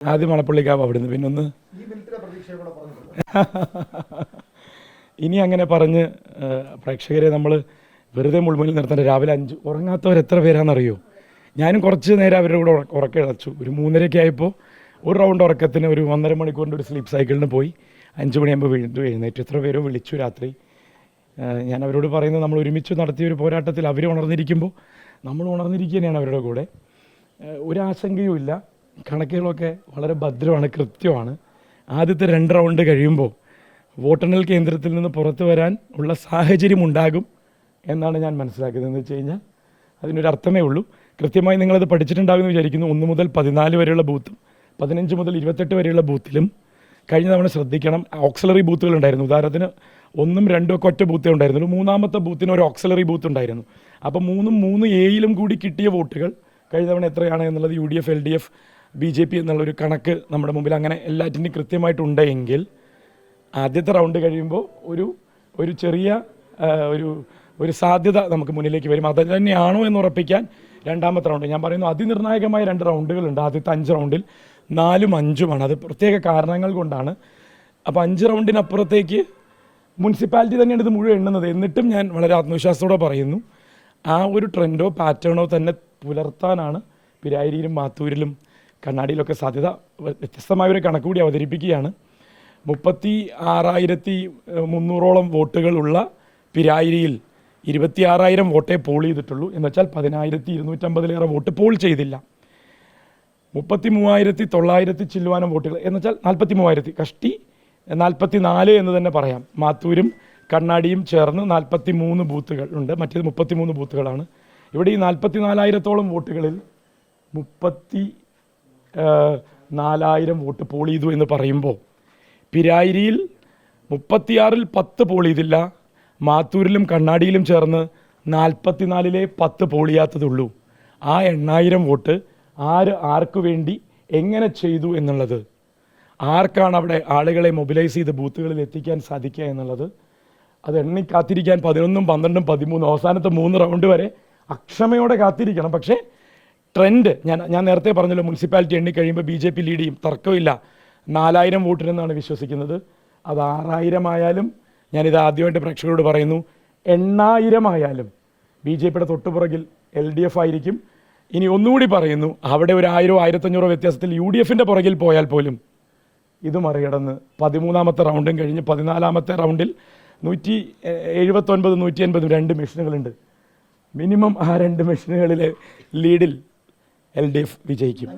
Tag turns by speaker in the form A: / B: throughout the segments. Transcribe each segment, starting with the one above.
A: ആദ്യം മണപ്പള്ളിക്കാവ് അവിടുന്ന് പിന്നെ ഒന്ന് ഇനി അങ്ങനെ പറഞ്ഞ് പ്രേക്ഷകരെ നമ്മൾ വെറുതെ മുൾമുന്നിൽ നിർത്തേണ്ട. രാവിലെ 5 ഉറങ്ങാത്തവർ എത്ര പേരാണെന്നറിയോ? ഞാനും കുറച്ച് നേരം അവരുടെ കൂടെ ഉറക്കം ഒരു 3:30 ആയപ്പോൾ ഒരു റൗണ്ട് ഉറക്കത്തിന് ഒരു 1.5 മണിക്കൂറിൻ്റെ ഒരു സ്ലീപ്പ് സൈക്കിളിന് പോയി 5 മണിയാകുമ്പോൾ വീണ്ടും എഴുന്നേറ്റ്. എത്ര പേരോ വിളിച്ചു രാത്രി. ഞാൻ അവരോട് പറയുന്നത്, നമ്മൾ ഒരുമിച്ച് നടത്തിയ ഒരു പോരാട്ടത്തിൽ അവർ ഉണർന്നിരിക്കുമ്പോൾ നമ്മൾ ഉണർന്നിരിക്കുകയാണ് അവരുടെ കൂടെ. ഒരാശങ്കയും ഇല്ല. കണക്കുകളൊക്കെ വളരെ ഭദ്രമാണ്, കൃത്യമാണ്. ആദ്യത്തെ 2 റൗണ്ട് കഴിയുമ്പോൾ വോട്ടെണ്ണൽ കേന്ദ്രത്തിൽ നിന്ന് പുറത്തു വരാൻ ഉള്ള സാഹചര്യം ഉണ്ടാകും എന്നാണ് ഞാൻ മനസ്സിലാക്കുന്നത്. എന്ന് വെച്ച് കഴിഞ്ഞാൽ അതിനൊരു അർത്ഥമേ ഉള്ളൂ. കൃത്യമായി നിങ്ങളത് പഠിച്ചിട്ടുണ്ടാകുമെന്ന് വിചാരിക്കുന്നു. 1 മുതൽ 14 വരെയുള്ള ബൂത്തും 15 മുതൽ 28 വരെയുള്ള ബൂത്തിലും കഴിഞ്ഞ തവണ ശ്രദ്ധിക്കണം, ഓക്സിലറി ബൂത്തുകൾ ഉണ്ടായിരുന്നു. ഉദാഹരണത്തിന് 1ഉം 2ഉം ഒക്കെ ഒറ്റ ബൂത്തേ ഉണ്ടായിരുന്നുള്ളൂ. 3ാമത്തെ ബൂത്തിന് ഒരു ഓക്സിലറി ബൂത്ത് ഉണ്ടായിരുന്നു. അപ്പോൾ 3ഉം 3A കൂടി കിട്ടിയ വോട്ടുകൾ കഴിഞ്ഞ തവണ എത്രയാണ് എന്നുള്ളത് UDF, LDF, BJP എന്നുള്ളൊരു കണക്ക് നമ്മുടെ മുമ്പിൽ അങ്ങനെ എല്ലാറ്റിനും കൃത്യമായിട്ടുണ്ടെങ്കിൽ ആദ്യത്തെ റൗണ്ട് കഴിയുമ്പോൾ ഒരു ചെറിയ ഒരു സാധ്യത നമുക്ക് മുന്നിലേക്ക് വരും. അത് തന്നെയാണോ എന്ന് ഉറപ്പിക്കാൻ രണ്ടാമത്തെ റൗണ്ട് ഞാൻ പറയുന്നു. അതിനിർണായകമായ 2 റൗണ്ടുകളുണ്ട്. ആദ്യത്തെ 5 റൗണ്ടിൽ 4ഉം 5ഉമാണ്. അത് പ്രത്യേക കാരണങ്ങൾ കൊണ്ടാണ്. അപ്പോൾ 5 റൗണ്ടിനപ്പുറത്തേക്ക് മുനിസിപ്പാലിറ്റി തന്നെയാണ് ഇത് മുഴുവൻ എണ്ണുന്നത്. എന്നിട്ടും ഞാൻ വളരെ ആത്മവിശ്വാസത്തോടെ പറയുന്നു, ആ ഒരു ട്രെൻഡോ പാറ്റേണോ തന്നെ പുലർത്താനാണ് പിരായിരിയിലും മാത്തൂരിലും കണ്ണാടിയിലൊക്കെ സാധ്യത. വ്യത്യസ്തമായൊരു കണക്ക് കൂടി അവതരിപ്പിക്കുകയാണ്. 36,300ഓളം വോട്ടുകളുള്ള പിരായിരിയിൽ 26,000 വോട്ടേ പോൾ ചെയ്തിട്ടുള്ളൂ. എന്നുവെച്ചാൽ 10,250 വോട്ട് പോൾ ചെയ്തില്ല. 33,900 ചില്ലുവാനം വോട്ടുകൾ എന്നുവെച്ചാൽ 43,000 കഷ്ടി 44 എന്ന് തന്നെ പറയാം. മാത്തൂരും കണ്ണാടിയും ചേർന്ന് 43 ബൂത്തുകൾ ഉണ്ട്. മറ്റേത് 33 ബൂത്തുകളാണ്. ഇവിടെ ഈ 44,000ഓളം വോട്ടുകളിൽ 34,000 വോട്ട് പോൾ ചെയ്തു എന്ന് പറയുമ്പോൾ പിരായിരിയിൽ 36-ൽ 10 പോൾ ചെയ്തില്ല. മാത്തൂരിലും കണ്ണാടിയിലും ചേർന്ന് 44-ലെ 10 പോൾ ചെയ്യാത്തതുള്ളൂ. ആ 8,000 വോട്ട് ആർക്ക് വേണ്ടി എങ്ങനെ ചെയ്തു എന്നുള്ളത്, ആർക്കാണ് അവിടെ ആളുകളെ മൊബിലൈസ് ചെയ്ത് ബൂത്തുകളിൽ എത്തിക്കാൻ സാധിക്കുക എന്നുള്ളത്, അത് എണ്ണി കാത്തിരിക്കാൻ 11, 12, 13 അവസാനത്തെ 3 റൗണ്ട് വരെ അക്ഷമയോടെ കാത്തിരിക്കണം. പക്ഷേ ട്രെൻഡ് ഞാൻ നേരത്തെ പറഞ്ഞല്ലോ, മുനിസിപ്പാലിറ്റി എണ്ണി കഴിയുമ്പോൾ BJP ലീഡ് ചെയ്യും, തർക്കമില്ല. 4,000 വോട്ടിനെന്നാണ് വിശ്വസിക്കുന്നത്. അത് 6,000 ആയാലും, ഞാനിത് ആദ്യമായിട്ട് പ്രേക്ഷകരോട് പറയുന്നു, 8,000 ആയാലും BJPയുടെ തൊട്ടുപുറകിൽ LDF ആയിരിക്കും. ഇനി ഒന്നുകൂടി പറയുന്നു, അവിടെ ഒരു 1,000, 1,500 വ്യത്യാസത്തിൽ UDFൻ്റെ പുറകിൽ പോയാൽ പോലും ഇത് മറികടന്ന് 13ാമത്തെ റൗണ്ടും കഴിഞ്ഞ് 14ാമത്തെ റൗണ്ടിൽ 179, 180 2 മെഷീനുകളുണ്ട്. മിനിമം ആ 2 മെഷീനുകളിലെ ലീഡിൽ LDF വിജയിക്കും. 5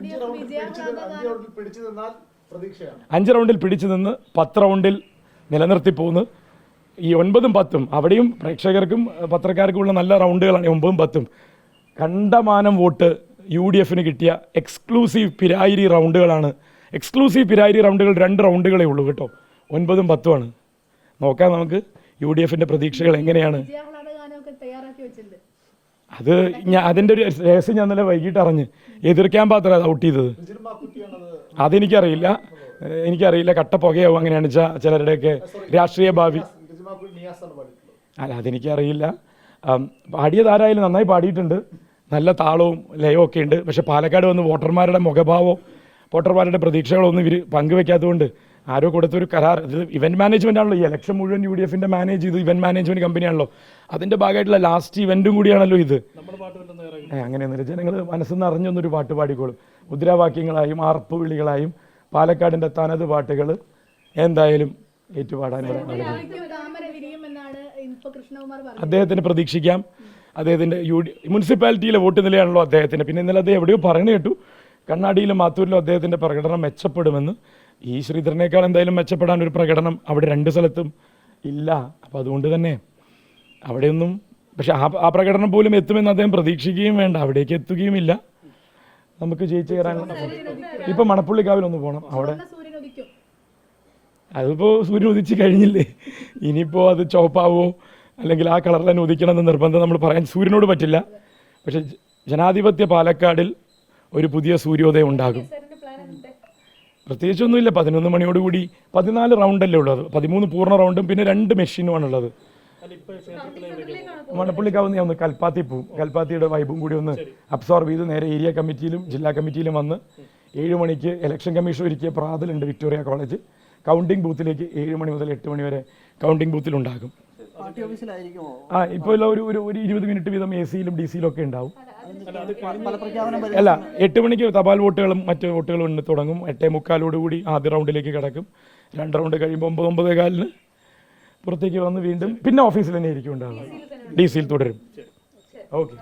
A: റൗണ്ടിൽ പിടിച്ചു നിന്ന് 10 റൗണ്ടിൽ നിലനിർത്തി പോകുന്നു. ഈ 9ഉം 10ഉം അവിടെയും പ്രേക്ഷകർക്കും പത്രക്കാർക്കുമുള്ള നല്ല റൗണ്ടുകളാണ്. 9ഉം 10ഉം കണ്ടമാനം വോട്ട് UDFന് കിട്ടിയ എക്സ്ക്ലൂസീവ് പിരായിരി റൗണ്ടുകളാണ്. എക്സ്ക്ലൂസീവ് പിരായിരി റൗണ്ടുകൾ 2 റൗണ്ടുകളേ ഉള്ളൂ കേട്ടോ. 9ഉം 10ഉമാണ്. നോക്കാം നമുക്ക് UDFൻ്റെ പ്രതീക്ഷകൾ എങ്ങനെയാണ്. അത് അതിൻ്റെ ഒരു രഹസ്യം ഞാൻ ഇന്നലെ വൈകിട്ട് അറിഞ്ഞ്. എതിർക്കാൻ പാത്രം അത് ഔട്ട് ചെയ്തത് അതെനിക്കറിയില്ല. കട്ട പുകയാവും അങ്ങനെയാണ് ചിലരുടെയൊക്കെ രാഷ്ട്രീയ ഭാവി. അല്ല, അതെനിക്കറിയില്ല. പാടിയതാരായാലും നന്നായി പാടിയിട്ടുണ്ട്. നല്ല താളവും ലയവും ഒക്കെ ഉണ്ട്. പക്ഷേ പാലക്കാട് വന്ന് വോട്ടർമാരുടെ മുഖഭാവമോ വോട്ടർമാരുടെ പ്രതീക്ഷകളൊന്നും ഇവർ പങ്കുവെക്കാത്തതുകൊണ്ട് ആരോ കൊടുത്തൊരു കരാർ. ഇത് ഇവൻറ്റ് മാനേജ്മെൻ്റ് ആണല്ലോ. ഈ ഇലക്ഷൻ മുഴുവൻ UDFൻ്റെ മാനേജ് ചെയ്ത് ഇവൻറ്റ് മാനേജ്മെൻറ്റ് കമ്പനിയാണല്ലോ. അതിൻ്റെ ഭാഗമായിട്ടുള്ള ലാസ്റ്റ് ഇവൻറ്റും കൂടിയാണല്ലോ ഇത്. അങ്ങനെയൊന്നുമില്ല, ജനങ്ങൾ മനസ്സിൽ അറിഞ്ഞൊന്നൊരു പാട്ട് പാടിക്കോളും. മുദ്രാവാക്യങ്ങളായും ആർപ്പ് വിളികളായും പാലക്കാടിൻ്റെ തനത് പാട്ടുകൾ എന്തായാലും ഏറ്റുപാടാൻ അദ്ദേഹത്തിന് പ്രതീക്ഷിക്കാം. അദ്ദേഹത്തിൻ്റെ മുനിസിപ്പാലിറ്റിയിലെ വോട്ട് നിലയാണല്ലോ അദ്ദേഹത്തിന്. പിന്നെ ഇന്നലെ അദ്ദേഹം എവിടെയോ പറഞ്ഞു കേട്ടു, കണ്ണാടിയിലും മാത്തൂരിലും അദ്ദേഹത്തിൻ്റെ പ്രകടനം മെച്ചപ്പെടുമെന്ന്. ഈ ശ്രീധരനേക്കാൾ എന്തായാലും മെച്ചപ്പെടാൻ ഒരു പ്രകടനം അവിടെ 2 സ്ഥലത്തും ഇല്ല. അപ്പോൾ അതുകൊണ്ട് തന്നെ അവിടെയൊന്നും, പക്ഷെ ആ പ്രകടനം പോലും എത്തുമെന്ന് അദ്ദേഹം പ്രതീക്ഷിക്കുകയും വേണ്ട. അവിടേക്ക് എത്തുകയുമില്ല. നമുക്ക് ജയിച്ചു കയറാനുള്ള ഇപ്പം മണപ്പുള്ളിക്കാവിലൊന്ന് പോകണം. അവിടെ അതിപ്പോൾ സൂര്യൻ ഉദിച്ച് കഴിഞ്ഞില്ലേ, ഇനിയിപ്പോൾ അത് ചുവപ്പാവോ അല്ലെങ്കിൽ ആ കളറിൽ തന്നെ ഉദിക്കണമെന്ന് നിർബന്ധം നമ്മൾ പറയാൻ സൂര്യനോട് പറ്റില്ല. പക്ഷെ ജനാധിപത്യ പാലക്കാടിൽ ഒരു പുതിയ സൂര്യോദയം ഉണ്ടാകും. പ്രത്യേകിച്ചൊന്നുമില്ല. 11 മണിയോടുകൂടി 14 റൗണ്ടല്ലേ ഉള്ളത്. 13 പൂർണ്ണ റൗണ്ടും പിന്നെ 2 മെഷീനുമാണുള്ളത്. മണപ്പുള്ളിക്കാവുന്ന ഞാൻ ഒന്ന് കൽപ്പാത്തി പോവും. കൽപ്പാത്തിയുടെ വൈബും കൂടി ഒന്ന് അബ്സോർബ് ചെയ്ത് നേരെ ഏരിയ കമ്മിറ്റിയിലും ജില്ലാ കമ്മിറ്റിയിലും വന്ന് 7 മണിക്ക് ഇലക്ഷൻ കമ്മീഷൻ ഒരുക്കിയ പ്രാതലുണ്ട് വിക്ടോറിയ കോളേജ്. കൗണ്ടിംഗ് ബൂത്തിലേക്ക് 7 മണി മുതൽ 8 മണി വരെ കൗണ്ടിംഗ് ബൂത്തിലുണ്ടാകും. ഇപ്പോൾ ഒരു 20 മിനിറ്റ് വീതം AC-യിലും DC-യിലും ഒക്കെ ഉണ്ടാവും. അല്ല, 8 മണിക്ക് തപാൽ വോട്ടുകളും മറ്റ് വോട്ടുകളും തുടങ്ങും. 8:45 ആദ്യ റൗണ്ടിലേക്ക് കിടക്കും. 2 റൗണ്ട് കഴിയുമ്പോൾ 9:15 പുറത്തേക്ക് വന്ന് വീണ്ടും പിന്നെ ഓഫീസിൽ തന്നെ ആയിരിക്കും ഉണ്ടാവുക. DC-യിൽ തുടരും. ഓക്കെ.